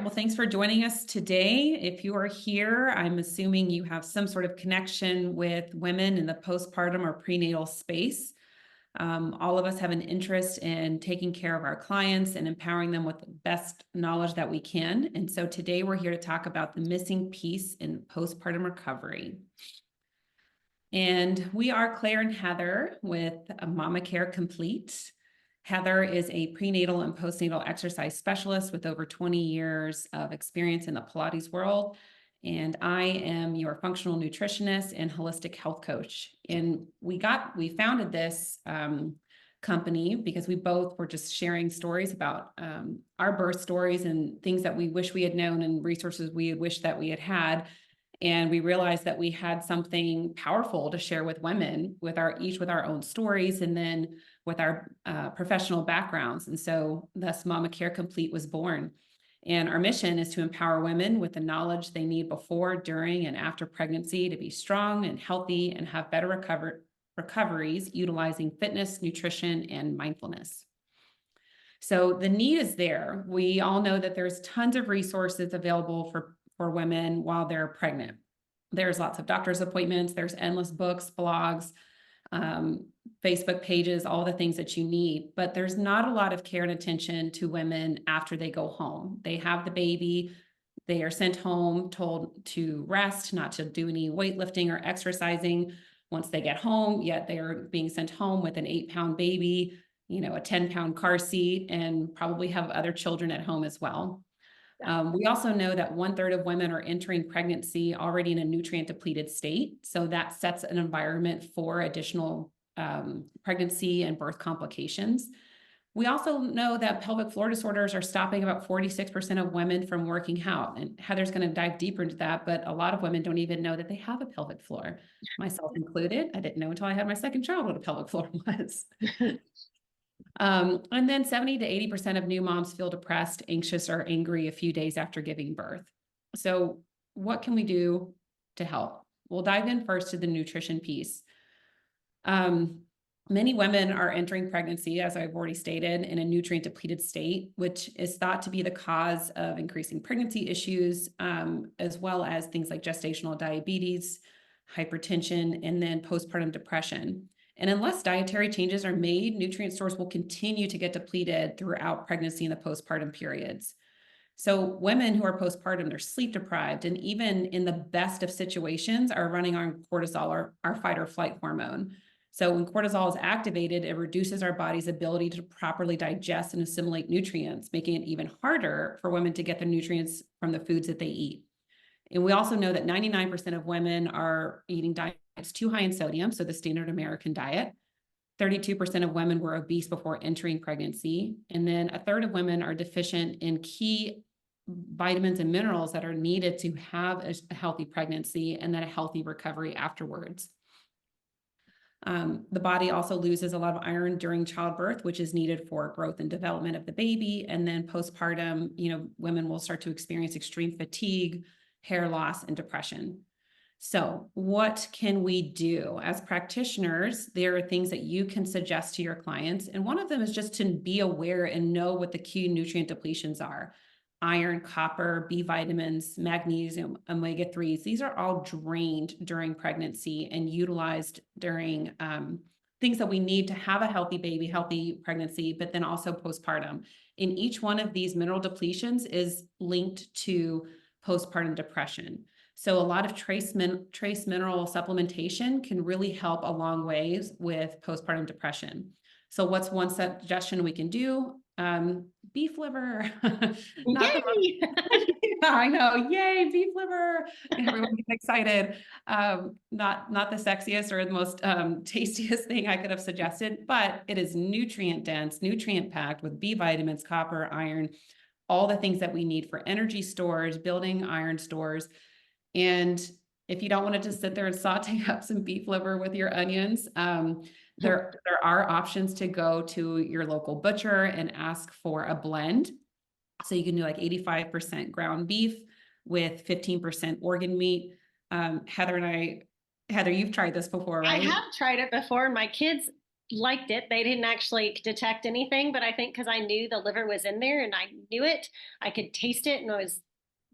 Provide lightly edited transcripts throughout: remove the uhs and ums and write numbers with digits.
right. Well, thanks for joining us today. If you are here, I'm assuming you have some sort of connection with women in the postpartum or prenatal space. All of us have an interest in taking care of our clients and empowering them with the best knowledge that we can. And so today we're here to talk about the missing piece in postpartum recovery. And we are Claire and Heather with MamaCare Complete. Heather is a prenatal and postnatal exercise specialist with over 20 years of experience in the Pilates world. And I am your functional nutritionist and holistic health coach. And we founded this company because we both were just sharing stories about our birth stories and things that we wish we had known and resources we wish that we had had. And we realized that we had something powerful to share with women, each with our own stories, and then with our professional backgrounds. And so thus MamaCare Complete was born. And our mission is to empower women with the knowledge they need before, during, and after pregnancy to be strong and healthy and have better recoveries utilizing fitness, nutrition, and mindfulness. So the need is there. We all know that there's tons of resources available for women while they're pregnant. There's lots of doctor's appointments, there's endless books, blogs, Facebook pages, all the things that you need, but there's not a lot of care and attention to women after they go home. They have the baby, they are sent home, told to rest, not to do any weightlifting or exercising once they get home, yet they are being sent home with an 8-pound baby, a 10-pound car seat, and probably have other children at home as well. We also know that 1/3 of women are entering pregnancy already in a nutrient depleted state. So that sets an environment for additional pregnancy and birth complications. We also know that pelvic floor disorders are stopping about 46% of women from working out. And Heather's going to dive deeper into that, but a lot of women don't even know that they have a pelvic floor, myself included. I didn't know until I had my second child what a pelvic floor was. And then 70 to 80% of new moms feel depressed, anxious, or angry a few days after giving birth. So what can we do to help? We'll dive in first to the nutrition piece. Many women are entering pregnancy, as I've already stated, in a nutrient depleted state, which is thought to be the cause of increasing pregnancy issues, as well as things like gestational diabetes, hypertension, and then postpartum depression. And unless dietary changes are made, nutrient stores will continue to get depleted throughout pregnancy and the postpartum periods. So women who are postpartum, they're sleep deprived, and even in the best of situations are running on cortisol, or our fight or flight hormone. So when cortisol is activated, it reduces our body's ability to properly digest and assimilate nutrients, making it even harder for women to get the nutrients from the foods that they eat. And we also know that 99% of women are eating diets too high in sodium, so the standard American diet. 32% of women were obese before entering pregnancy. And then 1/3 of women are deficient in key vitamins and minerals that are needed to have a healthy pregnancy and then a healthy recovery afterwards. The body also loses a lot of iron during childbirth, which is needed for growth and development of the baby. And then postpartum, women will start to experience extreme fatigue, hair loss, and depression. So what can we do? As practitioners, there are things that you can suggest to your clients. And one of them is just to be aware and know what the key nutrient depletions are. Iron, copper, B vitamins, magnesium, omega-3s. These are all drained during pregnancy and utilized during things that we need to have a healthy baby, healthy pregnancy, but then also postpartum. And each one of these mineral depletions is linked to postpartum depression. So a lot of trace mineral supplementation can really help a long ways with postpartum depression. So what's one suggestion we can do? Beef liver. Yay! I know, yay, beef liver. Everyone gets excited. Not the sexiest or the most tastiest thing I could have suggested, but it is nutrient dense, nutrient packed with B vitamins, copper, iron, all the things that we need for energy stores, building iron stores. And if you don't want to just sit there and saute up some beef liver with your onions, there are options to go to your local butcher and ask for a blend. So you can do like 85% ground beef with 15% organ meat. Heather, you've tried this before, right? I have tried it before. My kids liked it. They didn't actually detect anything, but I think because I knew the liver was in there and I knew it, I could taste it and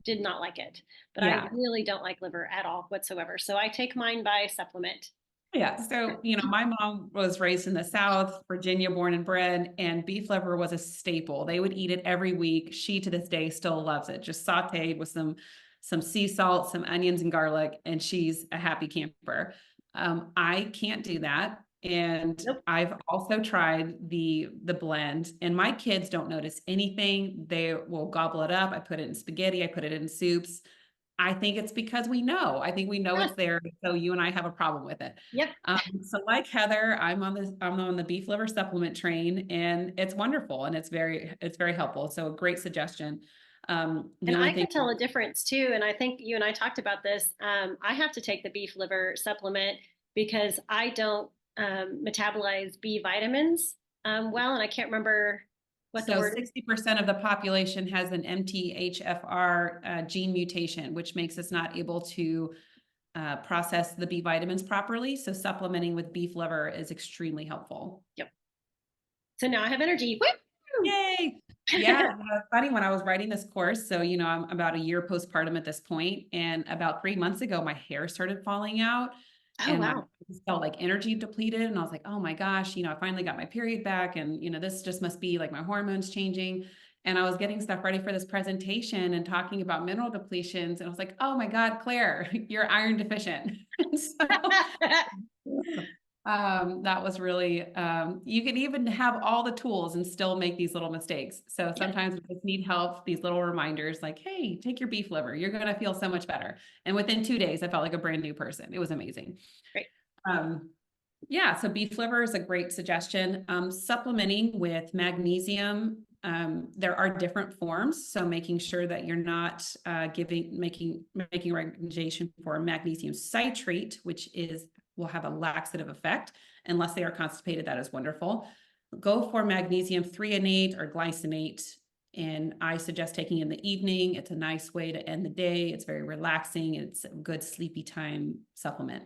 did not like it. But I Yeah. really don't like liver at all whatsoever. So I take mine by supplement. Yeah. So, my mom was raised in the South, Virginia, born and bred, and beef liver was a staple. They would eat it every week. She to this day still loves it, just sauteed with some sea salt, some onions and garlic, and she's a happy camper. I can't do that. And Nope. I've also tried the blend, and my kids don't notice anything. They will gobble it up. I put it in spaghetti, I put it in soups. I think it's because we know. I think we know Yes. it's there, so you and I have a problem with it. Yep. So like Heather, I'm on the beef liver supplement train, and it's wonderful, and it's very helpful. So a great suggestion. The And only I thing, can tell a difference too. And I think you and I talked about this. I have to take the beef liver supplement because I don't metabolize B vitamins well. And I can't remember what the so word is. 60% of the population has an MTHFR gene mutation, which makes us not able to process the B vitamins properly. So supplementing with beef liver is extremely helpful. Yep. So now I have energy. Woo! Yay. Yeah, funny when I was writing this course. So, I'm about a year postpartum at this point, and about 3 months ago, my hair started falling out Oh, and my wow. felt like energy depleted. And I was like, oh my gosh, I finally got my period back. And, this just must be like my hormones changing. And I was getting stuff ready for this presentation and talking about mineral depletions. And I was like, oh my God, Claire, you're iron deficient. So that was really, you can even have all the tools and still make these little mistakes. So Yep. sometimes we just need help, these little reminders like, hey, take your beef liver. You're going to feel so much better. And within 2 days, I felt like a brand new person. It was amazing. Great. Um, yeah, so beef liver is a great suggestion. Supplementing with magnesium, there are different forms. So making sure that you're not making recommendation for magnesium citrate, which will have a laxative effect. Unless they are constipated, that is wonderful. Go for magnesium threonate or glycinate. And I suggest taking in the evening. It's a nice way to end the day. It's very relaxing. It's a good sleepy time supplement.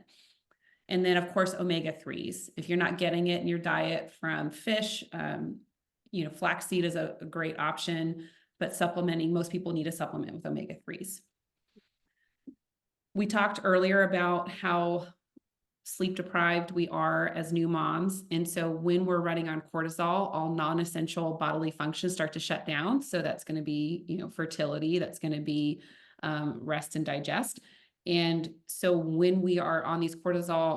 And then, of course, omega-3s. If you're not getting it in your diet from fish, flaxseed is a great option, but most people need a supplement with omega-3s. We talked earlier about how sleep deprived we are as new moms. And so when we're running on cortisol, all non-essential bodily functions start to shut down. So that's going to be, fertility, that's going to be rest and digest. And so when we are on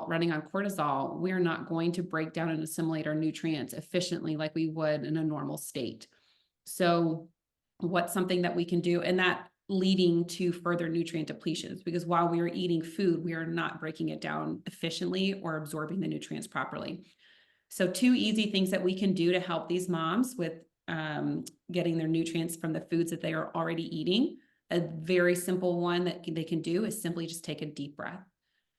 running on cortisol, we're not going to break down and assimilate our nutrients efficiently like we would in a normal state. So what's something that we can do? And that leading to further nutrient depletions, because while we are eating food, we are not breaking it down efficiently or absorbing the nutrients properly. So 2 easy things that we can do to help these moms with getting their nutrients from the foods that they are already eating. A very simple one that they can do is simply just take a deep breath.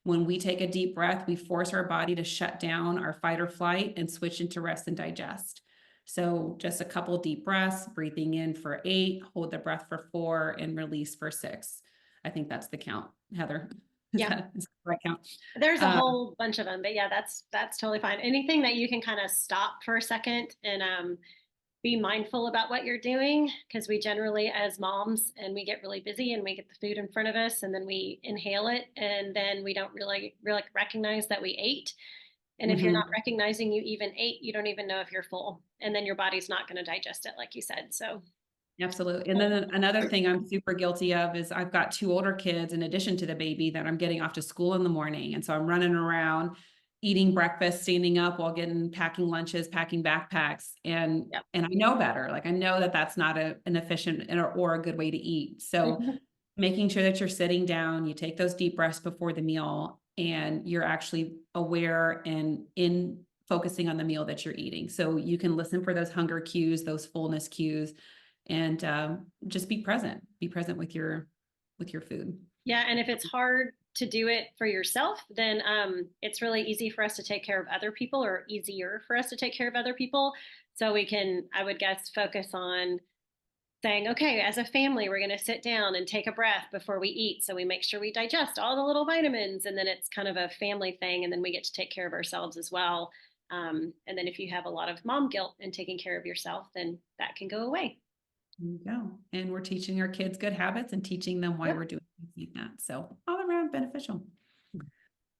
When we take a deep breath, we force our body to shut down our fight or flight and switch into rest and digest. So just a couple deep breaths, breathing in for 8, hold the breath for 4, and release for 6. I think that's the count, Heather. Yeah. Is that the right count? There's a whole bunch of them, but yeah, that's totally fine. Anything that you can kind of stop for a second and be mindful about what you're doing, because we generally, as moms, and we get really busy and we get the food in front of us and then we inhale it and then we don't really recognize that we ate. And if you're not recognizing you even ate, you don't even know if you're full, and then your body's not going to digest it, like you said. So Absolutely. And then another thing I'm super guilty of is I've got 2 older kids in addition to the baby that I'm getting off to school in the morning. And so I'm running around eating breakfast, standing up while packing lunches, packing backpacks. And yep. I know better. Like I know that that's not an efficient or a good way to eat. So making sure that you're sitting down, you take those deep breaths before the meal, and you're actually aware and in focusing on the meal that you're eating. So you can listen for those hunger cues, those fullness cues, and just be present with your food. Yeah, and if it's hard to do it for yourself, then it's really easy for us to take care of other people, or easier for us to take care of other people. So we can, I would guess, focus on saying, okay, as a family, we're going to sit down and take a breath before we eat. So we make sure we digest all the little vitamins, and then it's kind of a family thing. And then we get to take care of ourselves as well. And then if you have a lot of mom guilt and taking care of yourself, then that can go away. There you go. And we're teaching our kids good habits and teaching them why Yep. we're doing things like that. So all around beneficial.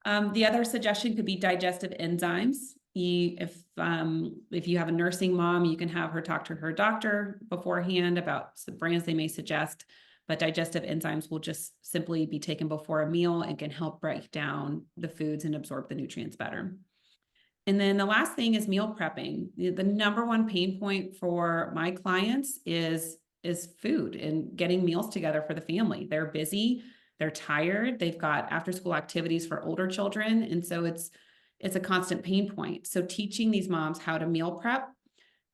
The other suggestion could be digestive enzymes. If you have a nursing mom, you can have her talk to her doctor beforehand about some brands they may suggest. But digestive enzymes will just simply be taken before a meal and can help break down the foods and absorb the nutrients better. And then the last thing is meal prepping. The number one pain point for my clients is food and getting meals together for the family. They're busy, they're tired, they've got after school activities for older children, and so it's a constant pain point. So teaching these moms how to meal prep,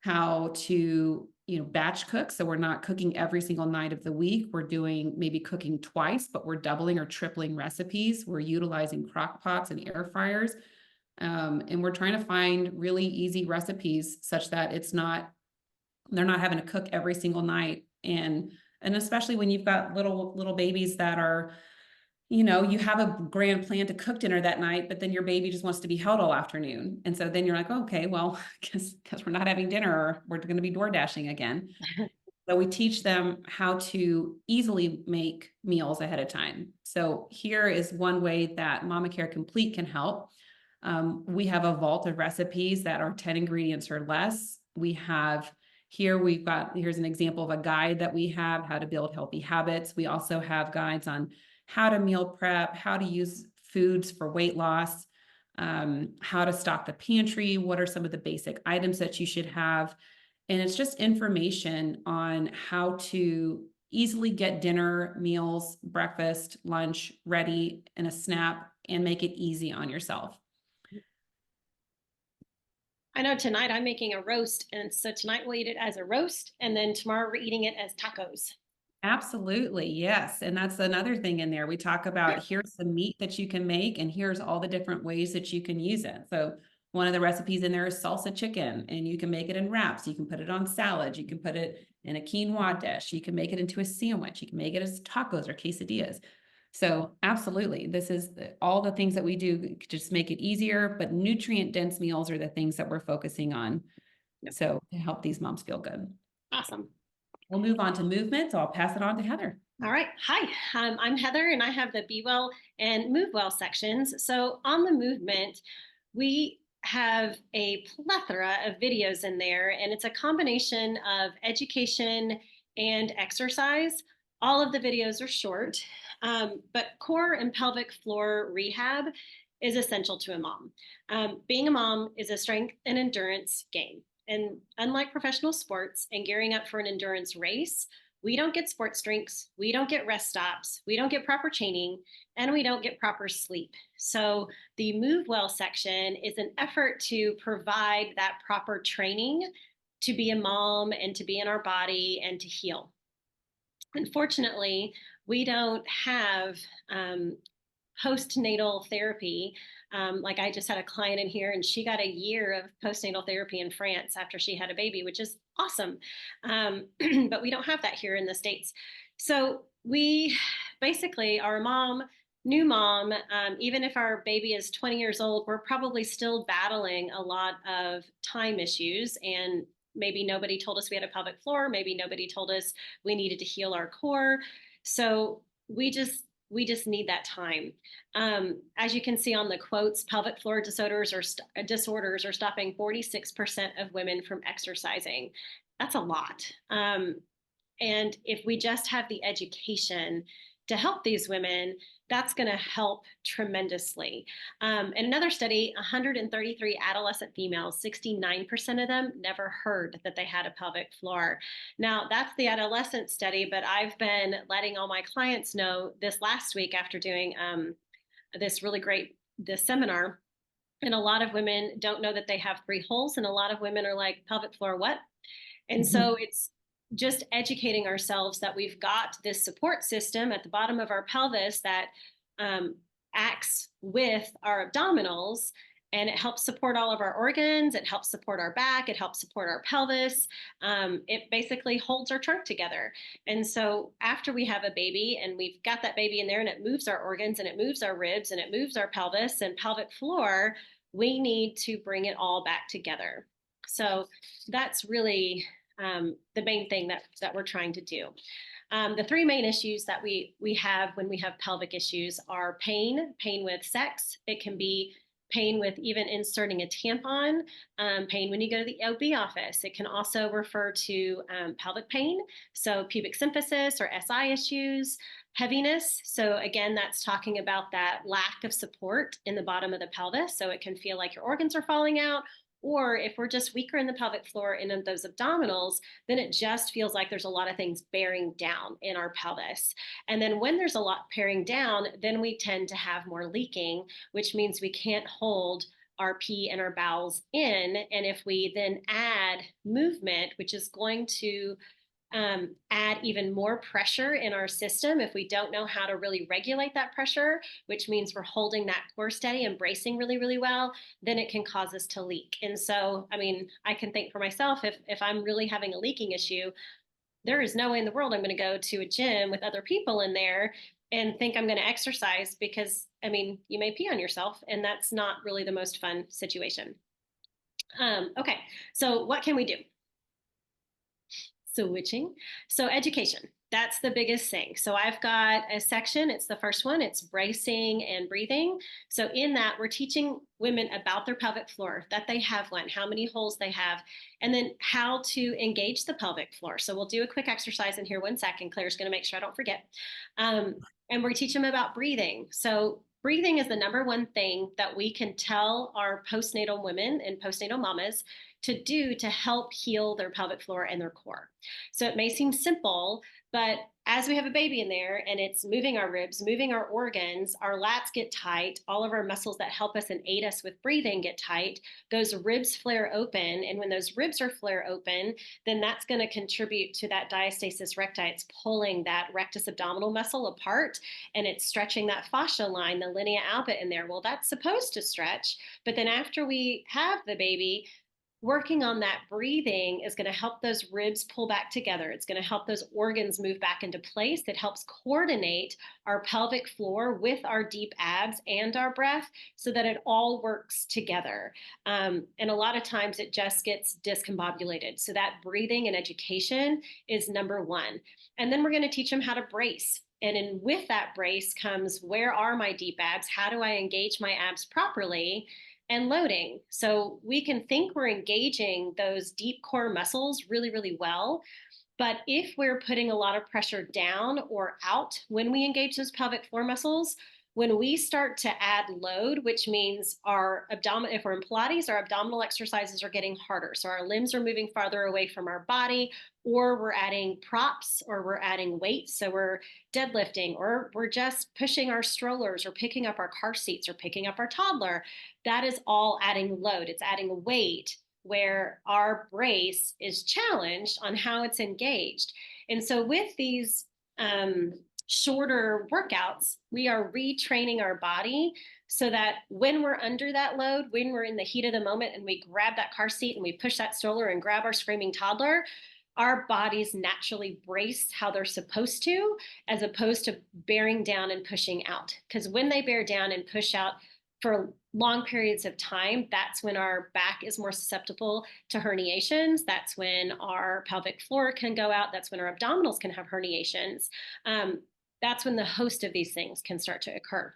how to batch cook, so we're not cooking every single night of the week. We're doing maybe cooking twice, but we're doubling or tripling recipes. We're utilizing crock pots and air fryers. And we're trying to find really easy recipes such that they're not having to cook every single night. And especially when you've got little babies that are, you have a grand plan to cook dinner that night, but then your baby just wants to be held all afternoon. And so then you're like, oh, okay, well, because we're not having dinner, or we're going to be door dashing again. So we teach them how to easily make meals ahead of time. So here is one way that MamaCare Complete can help. We have a vault of recipes that are 10 ingredients or less. Here's an example of a guide that we have, how to build healthy habits. We also have guides on how to meal prep, how to use foods for weight loss, how to stock the pantry, what are some of the basic items that you should have. And it's just information on how to easily get dinner, meals, breakfast, lunch ready in a snap and make it easy on yourself. I know tonight I'm making a roast, and so tonight we'll eat it as a roast, and then tomorrow we're eating it as tacos. Absolutely. Yes. And that's another thing in there. We talk about here's the meat that you can make, and here's all the different ways that you can use it. So one of the recipes in there is salsa chicken, and you can make it in wraps. You can put it on salads. You can put it in a quinoa dish. You can make it into a sandwich. You can make it as tacos or quesadillas. So absolutely, this is all the things that we do, just make it easier, but nutrient dense meals are the things that we're focusing on. Yep. So to help these moms feel good. Awesome. We'll move on to movement. So I'll pass it on to Heather. All right. Hi, I'm Heather, and I have the Be Well and Move Well sections. So on the movement, we have a plethora of videos in there, and it's a combination of education and exercise. All of the videos are short, but core and pelvic floor rehab is essential to a mom. Being a mom is a strength and endurance game. And unlike professional sports and gearing up for an endurance race, we don't get sports drinks, we don't get rest stops, we don't get proper chaining, and we don't get proper sleep. So the Move Well section is an effort to provide that proper training to be a mom and to be in our body and to heal. Unfortunately, we don't have postnatal therapy. Like I just had a client in here, and she got a year of postnatal therapy in France after she had a baby, which is awesome. But we don't have that here in the States. So we basically are a mom, new mom. Even if our baby is 20 years old, we're probably still battling a lot of time issues, and maybe nobody told us we had a pelvic floor. Maybe nobody told us we needed to heal our core. So we just need that time. As you can see on the quotes, pelvic floor disorders are stopping 46% of women from exercising. That's a lot. And if we just have the education to help these women, that's going to help tremendously. In another study, 133 adolescent females, 69% of them never heard that they had a pelvic floor. Now, that's the adolescent study, but I've been letting all my clients know this last week after doing this seminar. And a lot of women don't know that they have 3 holes, and a lot of women are like, pelvic floor, what? And so it's just educating ourselves that we've got this support system at the bottom of our pelvis that acts with our abdominals, and it helps support all of our organs. It helps support our back. It helps support our pelvis. It basically holds our trunk together. And so after we have a baby and we've got that baby in there, and it moves our organs, and it moves our ribs, and it moves our pelvis and pelvic floor, we need to bring it all back together. So that's really the main thing that we're trying to do. The three main issues that we have when we have pelvic issues are pain with sex. It can be pain with even inserting a tampon, pain when you go to the OB office. It can also refer to pelvic pain, so pubic symphysis or SI issues, heaviness. So again, that's talking about that lack of support in the bottom of the pelvis. So it can feel like your organs are falling out, or if we're just weaker in the pelvic floor and in those abdominals, then it just feels like there's a lot of things bearing down in our pelvis. And then when there's a lot bearing down, then we tend to have more leaking, which means we can't hold our pee and our bowels in. And if we then add movement, which is going to add even more pressure in our system if we don't know how to really regulate that pressure, which means we're holding that core steady and bracing really, really well, then it can cause us to leak. And so, I mean, I can think for myself, if I'm really having a leaking issue, there is no way in the world I'm going to go to a gym with other people in there and think I'm going to exercise, because, I mean, you may pee on yourself, and that's not really the most fun situation. Okay, so what can we do? Switching. So education, that's the biggest thing. So I've got a section, it's the first one, it's bracing and breathing. So in that, we're teaching women about their pelvic floor, that they have one, how many holes they have, and then how to engage the pelvic floor. So we'll do a quick exercise in here 1 second. Claire's going to make sure I don't forget. And we teach them about breathing. So breathing is the number one thing that we can tell our postnatal women and postnatal mamas to do to help heal their pelvic floor and their core. So it may seem simple, but as we have a baby in there and it's moving our ribs, moving our organs, our lats get tight, all of our muscles that help us and aid us with breathing get tight, those ribs flare open. And when those ribs are flare open, then that's going to contribute to that diastasis recti. It's pulling that rectus abdominal muscle apart, and it's stretching that fascia line, the linea alba in there. Well, that's supposed to stretch, but then after we have the baby, working on that breathing is going to help those ribs pull back together. It's going to help those organs move back into place. It helps coordinate our pelvic floor with our deep abs and our breath so that it all works together. And a lot of times it just gets discombobulated. So that breathing and education is number one. And then we're going to teach them how to brace. And with that brace comes, where are my deep abs? How do I engage my abs properly? And loading. So we can think we're engaging those deep core muscles really, really well. But if we're putting a lot of pressure down or out when we engage those pelvic floor muscles, when we start to add load, which means our abdomen, if we're in Pilates, our abdominal exercises are getting harder. So our limbs are moving farther away from our body, or we're adding props, or we're adding weights. So we're deadlifting, or we're just pushing our strollers, or picking up our car seats, or picking up our toddler. That is all adding load. It's adding weight where our brace is challenged on how it's engaged. And so with these shorter workouts, we are retraining our body so that when we're under that load, when we're in the heat of the moment and we grab that car seat and we push that stroller and grab our screaming toddler, our bodies naturally brace how they're supposed to, as opposed to bearing down and pushing out. Because when they bear down and push out for long periods of time, that's when our back is more susceptible to herniations. That's when our pelvic floor can go out. That's when our abdominals can have herniations. That's when the host of these things can start to occur.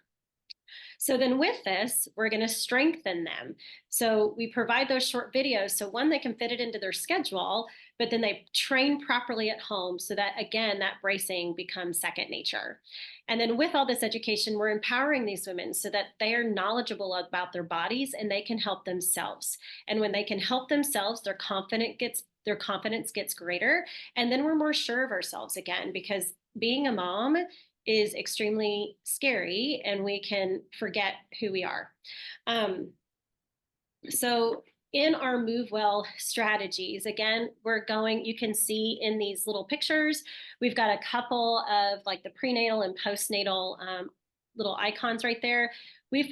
So then with this, we're going to strengthen them. So we provide those short videos. So one, they can fit it into their schedule, but then they train properly at home so that, again, that bracing becomes second nature. And then with all this education, we're empowering these women so that they are knowledgeable about their bodies and they can help themselves. And when they can help themselves, their confidence gets greater. And then we're more sure of ourselves again, because being a mom is extremely scary and we can forget who we are. So in our Move Well strategies, again, you can see in these little pictures, we've got a couple of like the prenatal and postnatal little icons right there.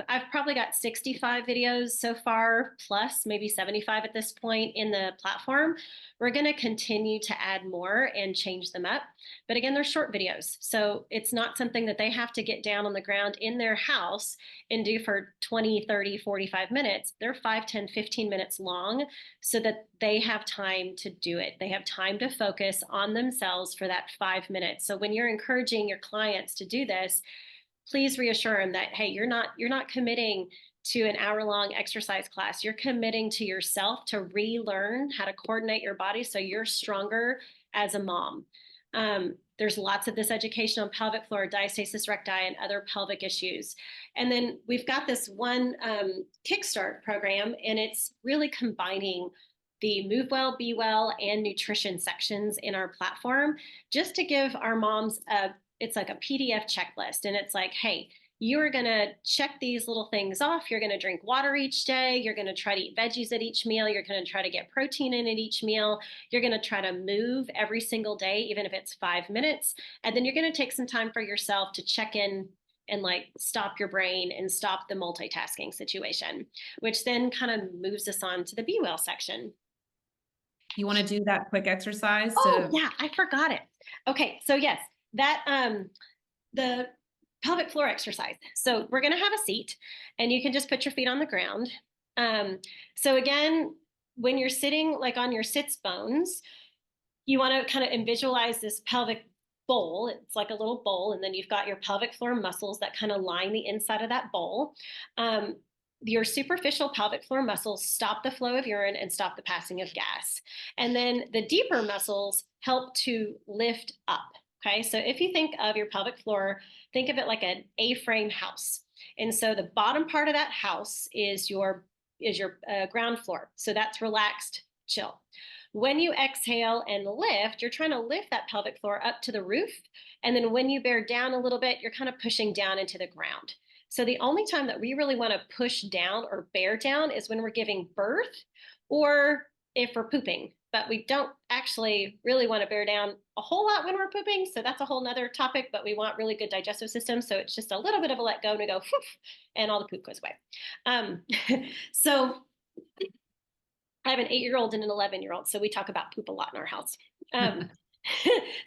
I've probably got 65 videos so far, plus maybe 75 at this point in the platform. We're going to continue to add more and change them up. But again, they're short videos. So it's not something that they have to get down on the ground in their house and do for 20, 30, 45 minutes. They're 5, 10, 15 minutes long so that they have time to do it. They have time to focus on themselves for that 5 minutes. So when you're encouraging your clients to do this, please reassure them that, hey, you're not committing to an hour-long exercise class. You're committing to yourself to relearn how to coordinate your body so you're stronger as a mom. There's lots of this education on pelvic floor, diastasis recti, and other pelvic issues. And then we've got this one Kickstart program, and it's really combining the Move Well, Be Well, and nutrition sections in our platform just to give our moms it's like a PDF checklist. And it's like, hey, you are going to check these little things off. You're going to drink water each day. You're going to try to eat veggies at each meal. You're going to try to get protein in at each meal. You're going to try to move every single day, even if it's 5 minutes. And then you're going to take some time for yourself to check in and like stop your brain and stop the multitasking situation, which then kind of moves us on to the Be Well section. You want to do that quick exercise? Oh, yeah, I forgot it. Okay, so yes, that the pelvic floor exercise. So we're going to have a seat, and you can just put your feet on the ground. So again, when you're sitting like on your sits bones, you want to kind of visualize this pelvic bowl. It's like a little bowl, and then you've got your pelvic floor muscles that kind of line the inside of that bowl. Your superficial pelvic floor muscles stop the flow of urine and stop the passing of gas. And then the deeper muscles help to lift up. Okay, so if you think of your pelvic floor, think of it like an A-frame house. And so the bottom part of that house is your ground floor. So that's relaxed, chill. When you exhale and lift, you're trying to lift that pelvic floor up to the roof. And then when you bear down a little bit, you're kind of pushing down into the ground. So the only time that we really want to push down or bear down is when we're giving birth or if we're pooping. But we don't actually really want to bear down a whole lot when we're pooping. So that's a whole nother topic, but we want really good digestive system. So it's just a little bit of a let go and we go, whoof, and all the poop goes away. So I have an 8-year-old and an 11-year-old. So we talk about poop a lot in our house.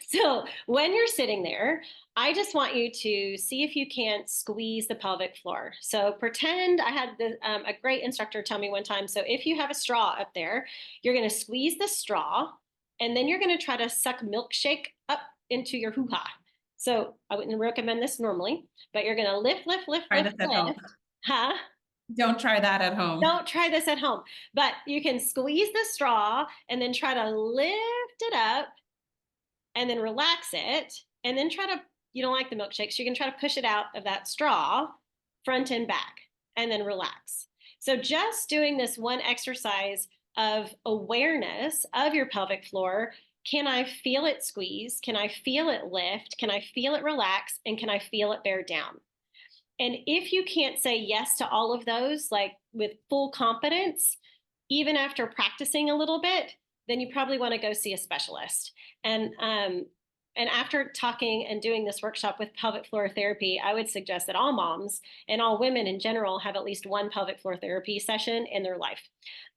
So when you're sitting there, I just want you to see if you can't squeeze the pelvic floor. So pretend I had a great instructor tell me one time. So if you have a straw up there, you're going to squeeze the straw, and then you're going to try to suck milkshake up into your hoo-ha. So I wouldn't recommend this normally, but you're going to lift, lift, lift, Try lift, this at home. lift. Huh? Don't try that at home. Don't try this at home, but you can squeeze the straw and then try to lift it up and then relax it, and then you don't like the milkshake, so you can try to push it out of that straw front and back and then relax. So just doing this one exercise of awareness of your pelvic floor. Can I feel it squeeze? Can I feel it lift? Can I feel it relax? And can I feel it bear down? And if you can't say yes to all of those, like with full confidence, even after practicing a little bit, then you probably want to go see a specialist. And after talking and doing this workshop with pelvic floor therapy, I would suggest that all moms and all women in general have at least one pelvic floor therapy session in their life.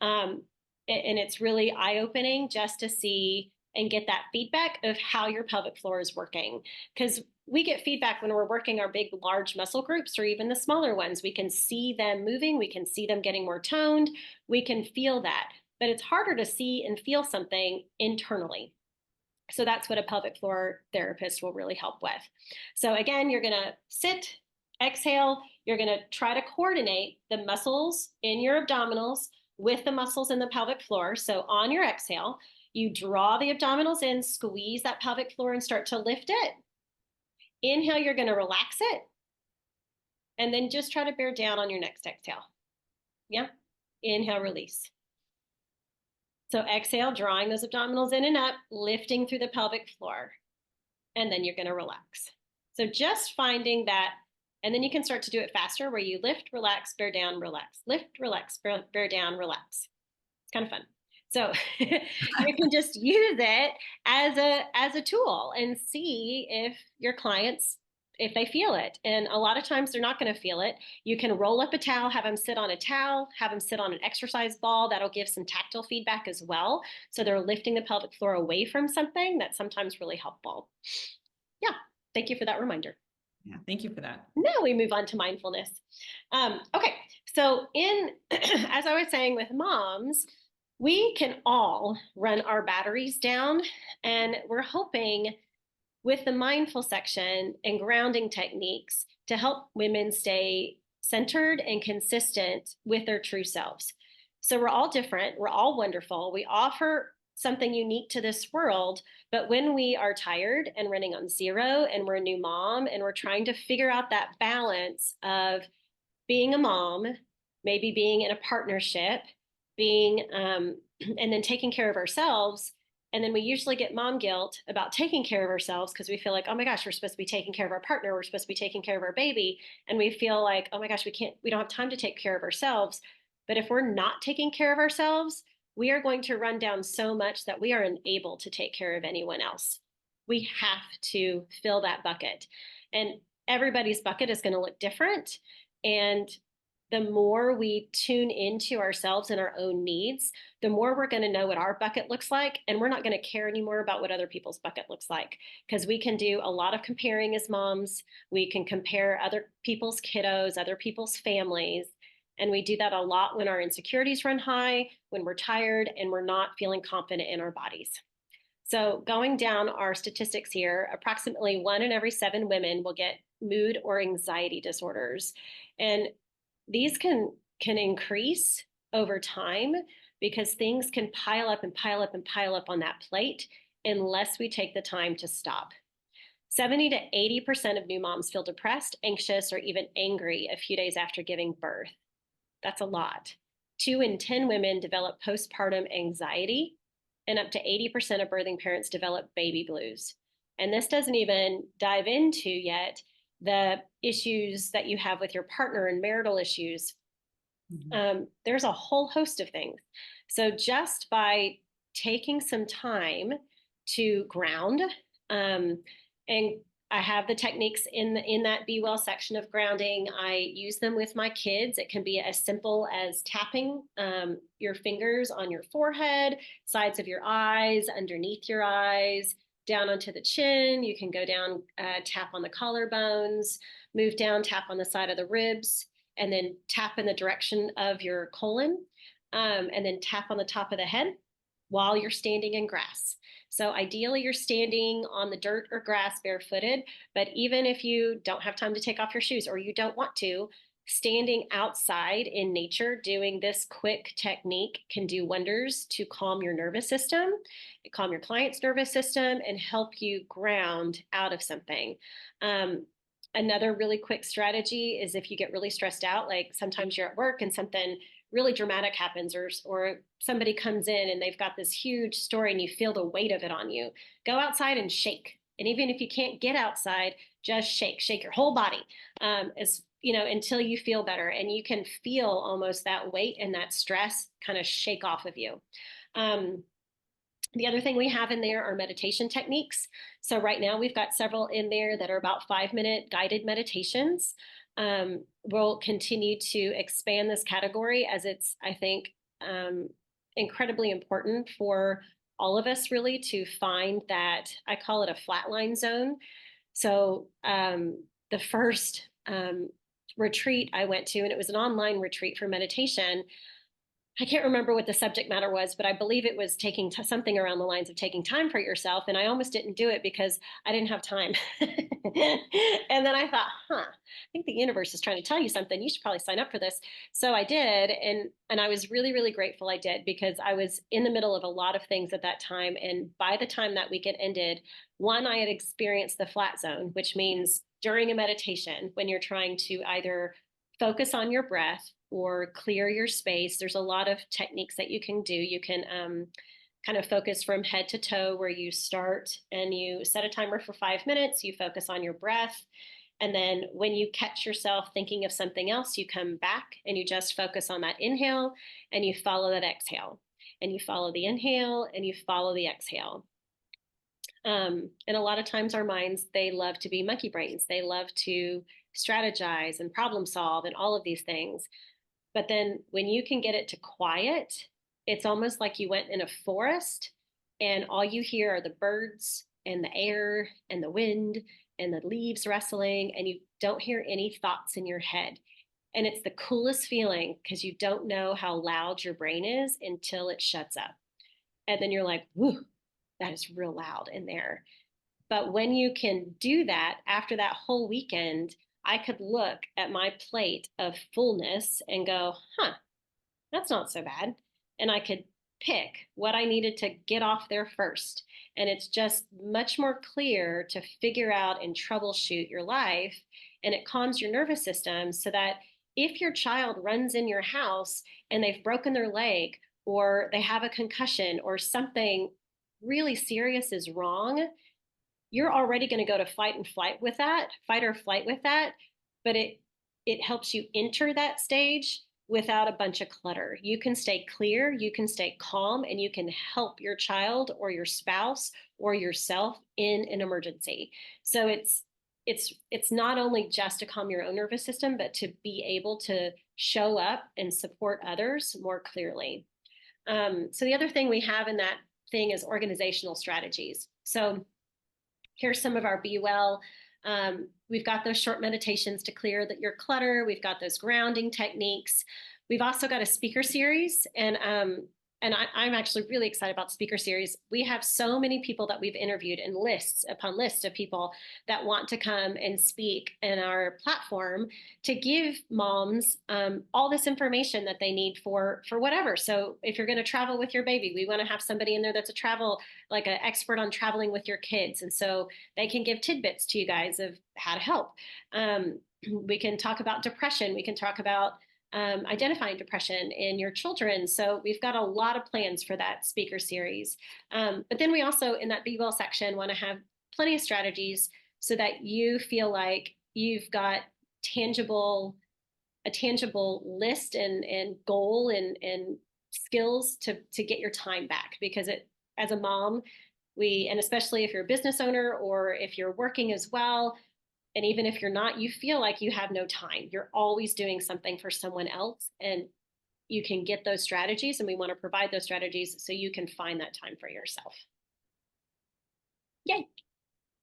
And it's really eye-opening just to see and get that feedback of how your pelvic floor is working. Because we get feedback when we're working our big, large muscle groups or even the smaller ones. We can see them moving. We can see them getting more toned. We can feel that. But it's harder to see and feel something internally. So that's what a pelvic floor therapist will really help with. So again, you're going to sit, exhale. You're going to try to coordinate the muscles in your abdominals with the muscles in the pelvic floor. So on your exhale, you draw the abdominals in, squeeze that pelvic floor and start to lift it. Inhale, you're going to relax it. And then just try to bear down on your next exhale. Yeah. Inhale, release. So exhale, drawing those abdominals in and up, lifting through the pelvic floor. And then you're going to relax. So just finding that, and then you can start to do it faster where you lift, relax, bear down, relax. Lift, relax, bear down, relax. It's kind of fun. So you can just use it as a tool and see if your clients if they feel it. And a lot of times they're not going to feel it. You can roll up a towel, have them sit on a towel, have them sit on an exercise ball. That'll give some tactile feedback as well. So they're lifting the pelvic floor away from something. That's sometimes really helpful. Yeah, thank you for that reminder. Yeah, thank you for that. Now we move on to mindfulness. Okay, so as I was saying with moms, we can all run our batteries down, and we're hoping with the mindful section and grounding techniques to help women stay centered and consistent with their true selves. So we're all different, we're all wonderful, we offer something unique to this world, but when we are tired and running on zero and we're a new mom and we're trying to figure out that balance of being a mom, maybe being in a partnership, being and then taking care of ourselves. And then we usually get mom guilt about taking care of ourselves because we feel like, oh my gosh, we're supposed to be taking care of our partner, we're supposed to be taking care of our baby, and we feel like, oh my gosh, we don't have time to take care of ourselves. But if we're not taking care of ourselves, we are going to run down so much that we are unable to take care of anyone else. We have to fill that bucket, and everybody's bucket is going to look different. And the more we tune into ourselves and our own needs, the more we're going to know what our bucket looks like. And we're not going to care anymore about what other people's bucket looks like, because we can do a lot of comparing as moms. We can compare other people's kiddos, other people's families. And we do that a lot when our insecurities run high, when we're tired, and we're not feeling confident in our bodies. So going down our statistics here, approximately 1 in every 7 women will get mood or anxiety disorders. And these can increase over time because things can pile up and pile up and pile up on that plate unless we take the time to stop. 70 to 80% of new moms feel depressed, anxious, or even angry a few days after giving birth. That's a lot. 2 in 10 women develop postpartum anxiety, and up to 80% of birthing parents develop baby blues. And this doesn't even dive into yet the issues that you have with your partner and marital issues. There's a whole host of things. So just by taking some time to ground, and I have the techniques in that Be Well section of grounding. I use them with my kids. It can be as simple as tapping your fingers on your forehead, sides of your eyes, underneath your eyes, down onto the chin. You can go down, tap on the collarbones, move down, tap on the side of the ribs, and then tap in the direction of your colon, and then tap on the top of the head while you're standing in grass. So ideally you're standing on the dirt or grass barefooted, but even if you don't have time to take off your shoes or you don't want to, standing outside in nature doing this quick technique can do wonders to calm your nervous system, calm your client's nervous system, and help you ground out of something. Another really quick strategy is if you get really stressed out, like sometimes you're at work and something really dramatic happens, or somebody comes in and they've got this huge story and you feel the weight of it on you, go outside and shake. And even if you can't get outside, just shake your whole body, as you know, until you feel better, and you can feel almost that weight and that stress kind of shake off of you. The other thing we have in there are meditation techniques. So right now we've got several in there that are about 5-minute guided meditations. We'll continue to expand this category as it's, I think, incredibly important for all of us really to find that, I call it a flatline zone. So the first retreat I went to, and it was an online retreat for meditation, I can't remember what the subject matter was, but I believe it was taking something around the lines of taking time for yourself. And I almost didn't do it because I didn't have time. And then I thought, I think the universe is trying to tell you something. You should probably sign up for this. So I did. And I was really, really grateful I did, because I was in the middle of a lot of things at that time. And by the time that weekend ended, one, I had experienced the flat zone, which means during a meditation, when you're trying to either focus on your breath or clear your space, there's a lot of techniques that you can do. You can kind of focus from head to toe, where you start and you set a timer for 5 minutes, you focus on your breath. And then when you catch yourself thinking of something else, you come back and you just focus on that inhale and you follow that exhale. And you follow the inhale and you follow the exhale. And a lot of times our minds, they love to be monkey brains. They love to strategize and problem solve and all of these things. But then when you can get it to quiet, it's almost like you went in a forest and all you hear are the birds and the air and the wind and the leaves rustling, and you don't hear any thoughts in your head. And it's the coolest feeling because you don't know how loud your brain is until it shuts up. And then you're like, whoo, that is real loud in there. But when you can do that after that whole weekend, I could look at my plate of fullness and go, huh, that's not so bad. And I could pick what I needed to get off there first. And it's just much more clear to figure out and troubleshoot your life. And it calms your nervous system so that if your child runs in your house and they've broken their leg or they have a concussion or something really serious is wrong, you're already going to go to fight or flight with that, but it helps you enter that stage without a bunch of clutter. You can stay clear, you can stay calm, and you can help your child or your spouse or yourself in an emergency. So it's not only just to calm your own nervous system, but to be able to show up and support others more clearly. So the other thing we have in that thing is organizational strategies. So here's some of our Be Well. We've got those short meditations to clear your clutter. We've got those grounding techniques. We've also got a speaker series, and I'm actually really excited about the speaker series. We have so many people that we've interviewed and lists upon lists of people that want to come and speak in our platform to give moms all this information that they need for whatever. So if you're going to travel with your baby, we want to have somebody in there that's like an expert on traveling with your kids. And so they can give tidbits to you guys of how to help. We can talk about depression. We can talk about identifying depression in your children. So we've got a lot of plans for that speaker series. But then we also, in that Be Well section, want to have plenty of strategies so that you feel like you've got a tangible list and goal and skills to get your time back. Because as a mom, and especially if you're a business owner or if you're working as well, and even if you're not, you feel like you have no time. You're always doing something for someone else, and you can get those strategies, and we want to provide those strategies so you can find that time for yourself. Yay.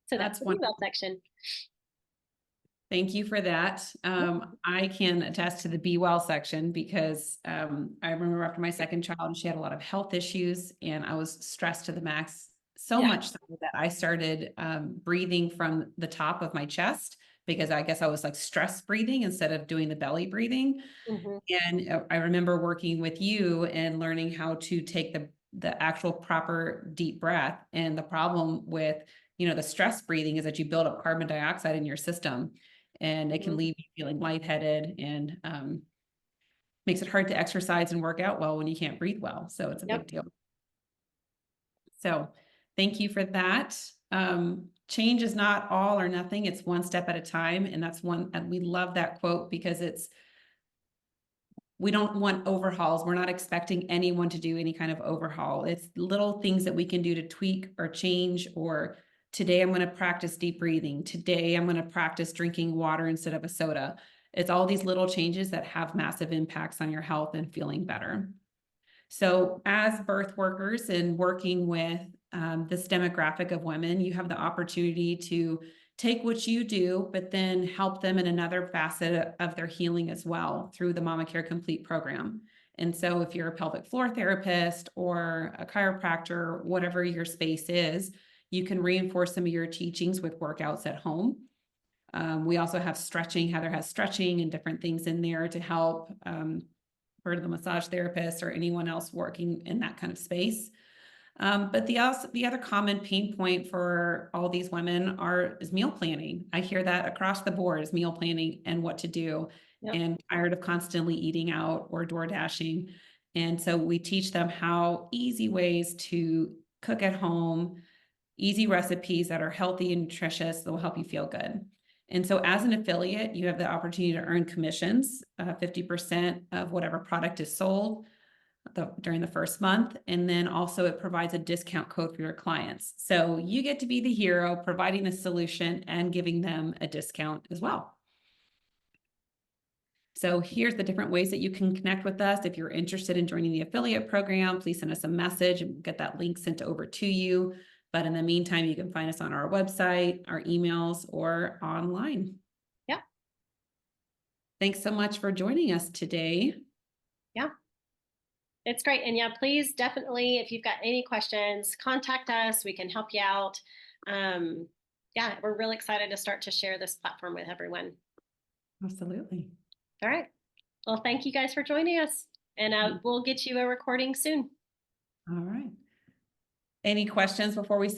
So that's the email section. Thank you for that. I can attest to the Be Well section because I remember after my second child, she had a lot of health issues and I was stressed to the max. So much so that I started breathing from the top of my chest because I guess I was like stress breathing instead of doing the belly breathing. Mm-hmm. And I remember working with you and learning how to take the actual proper deep breath. And the problem with, the stress breathing is that you build up carbon dioxide in your system and it can leave you feeling lightheaded and makes it hard to exercise and work out well when you can't breathe well. So it's a big deal. So thank you for that. Change is not all or nothing. It's one step at a time. And and we love that quote because we don't want overhauls. We're not expecting anyone to do any kind of overhaul. It's little things that we can do to tweak or change, or today I'm going to practice deep breathing. Today I'm going to practice drinking water instead of a soda. It's all these little changes that have massive impacts on your health and feeling better. So as birth workers and working with this demographic of women, you have the opportunity to take what you do, but then help them in another facet of their healing as well through the MamaCare Complete program. And so if you're a pelvic floor therapist or a chiropractor, whatever your space is, you can reinforce some of your teachings with workouts at home. We also have stretching. Heather has stretching and different things in there to help for the massage therapist or anyone else working in that kind of space. But the other common pain point for all these women is meal planning. I hear that across the board is meal planning and what to do, and tired of constantly eating out or door dashing. And so we teach them how easy ways to cook at home, easy recipes that are healthy and nutritious that will help you feel good. And so as an affiliate, you have the opportunity to earn commissions, 50% of whatever product is sold. during the first month. And then also it provides a discount code for your clients. So you get to be the hero, providing the solution and giving them a discount as well. So here's the different ways that you can connect with us. If you're interested in joining the affiliate program, please send us a message and get that link sent over to you. But in the meantime, you can find us on our website, our emails, or online. Yeah. Thanks so much for joining us today. Yeah. It's great. And yeah, please definitely, if you've got any questions, contact us. We can help you out. Yeah, we're really excited to start to share this platform with everyone. Absolutely. All right. Well, thank you guys for joining us. And we'll get you a recording soon. All right. Any questions before we sign